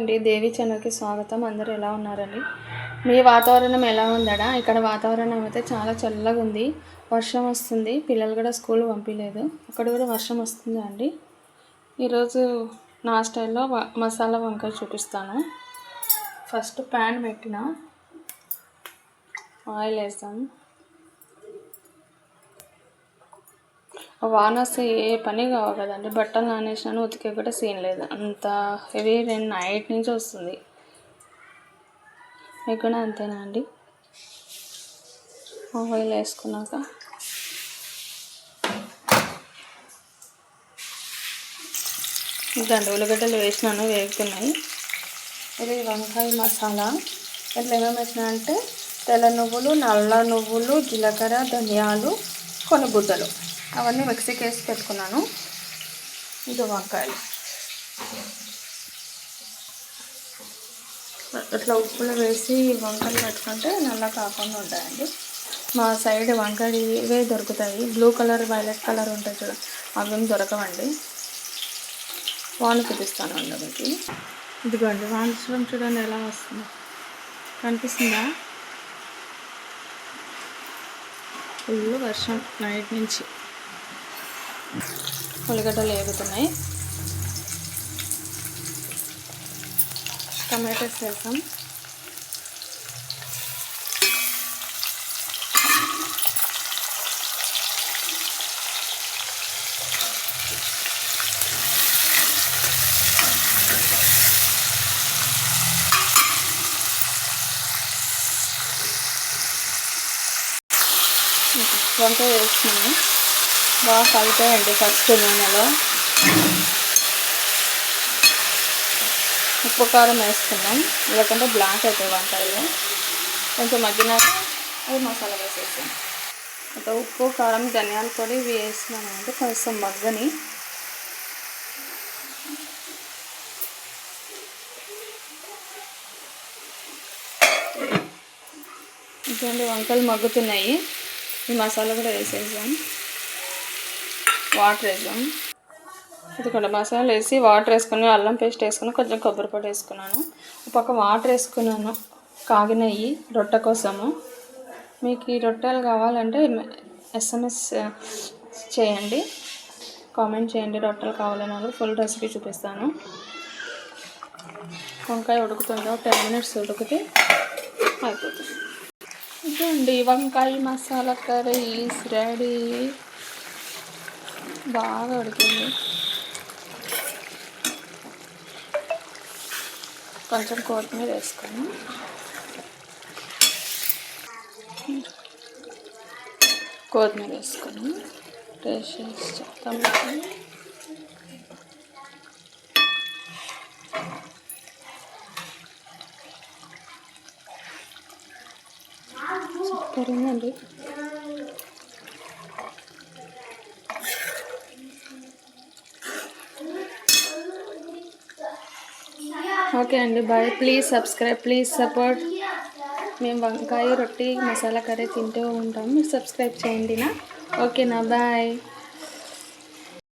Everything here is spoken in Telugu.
అండి దేవి ఛానల్కి స్వాగతం. అందరూ ఎలా ఉన్నారండి? మీ వాతావరణం ఎలా ఉందడా? ఇక్కడ వాతావరణం అయితే చాలా చల్లగా ఉంది. వర్షం వస్తుంది. పిల్లలు కూడా స్కూల్ పంపించలేదు. అక్కడ కూడా వర్షం వస్తుంది అండి. ఈరోజు నా స్టైల్లో మసాలా వంకాయ చూపిస్తాను. ఫస్ట్ ప్యాన్ పెట్టిన ఆయిల్ వేస్తాం. వాన వస్తే ఏ పని కావు కదండి. బట్టలు నానేసినాను, ఉతికే కూడా సీన్ లేదు. అంత హెవీ రెయిన్ నైట్ నుంచి వస్తుంది. మీకు కూడా అంతేనా అండి? ఆయిల్ వేసుకున్నాక ఇదండి ఉల్లిగడ్డలు వేసినాను, వేగుతున్నాయి. ఇది వంకాయ మసాలా. ఇట్లా ఏమేమి వేసినా అంటే తెల్ల నువ్వులు, నల్ల నువ్వులు, జీలకర్ర, ధనియాలు, కొన్ని గుడ్డలు అవన్నీ మిక్సీకి వేసి పెట్టుకున్నాను. ఇది వంకాయలు ఇట్లా ఉప్పులో వేసి వంకాయలు పెట్టుకుంటే నల్ల కాకుండా ఉంటాయండి. మా సైడ్ వంకాయలు ఇవే దొరుకుతాయి. బ్లూ కలర్, వైలెట్ కలర్ ఉంటాయి చూడ, అవేం దొరకవండి. వాన చూపిస్తాను అండి మీకు. ఇదిగోండి వాన చూడండి ఎలా వస్తుంది, కనిపిస్తుందా? ఫుల్ వర్షం నైట్ నుంచి. ఉల్లిగడ్డలు వేగుతున్నాయి. టమాటోస్ వేసాం. వంకాయ వేస్తున్నాము. బాగా కలిపాయండి ఫస్ట్ నూనెలో. ఉప్పు కారం వేసుకున్నాం, లేకుంటే బ్లాక్ అవుతాయి వంకాయలు. కొంచెం మగ్గినాక అది మసాలా వేసేసాం. అంటే ఉప్పు కారం ధనియాల పొడి ఇవి వేసినామంటే కొంచెం మగ్గని. ఇటువంటి వంకాయలు మగ్గుతున్నాయి. ఈ మసాలా కూడా వేసేసాం. వాటర్ వేసాం. ఇది కూడా మసాలా వేసి వాటర్ వేసుకుని, అల్లం పేస్ట్ వేసుకుని, కొంచెం కొబ్బరి పొడి వేసుకున్నాను. ఒక పక్క వాటర్ వేసుకున్నాను కాగినవి రొట్టె కోసము. మీకు ఈ రొట్టెలు కావాలంటే SMS చేయండి, కామెంట్ చేయండి. రొట్టెలు కావాలన్నా ఫుల్ రెసిపీ చూపిస్తాను. వంకాయ ఉడుకుతుందో 10 minutes ఉడికితే అయిపోతుంది. ఇదండి వంకాయ మసాలా కర్రీ ఈస్ రెడీ. బాగా ఉడికింది. కొంచెం కొత్తిమీర వేసుకొని టేస్ట్ చేసి చెప్తాం. సూపర్ ఉందండి. ఓకే అండి, bye. Please subscribe, please support. మేము వంకాయ రొట్టి మసాలా కర్రీ తింటూ ఉంటాం. మీరు సబ్స్క్రైబ్ చేయండి నా. ఓకేనా, బాయ్.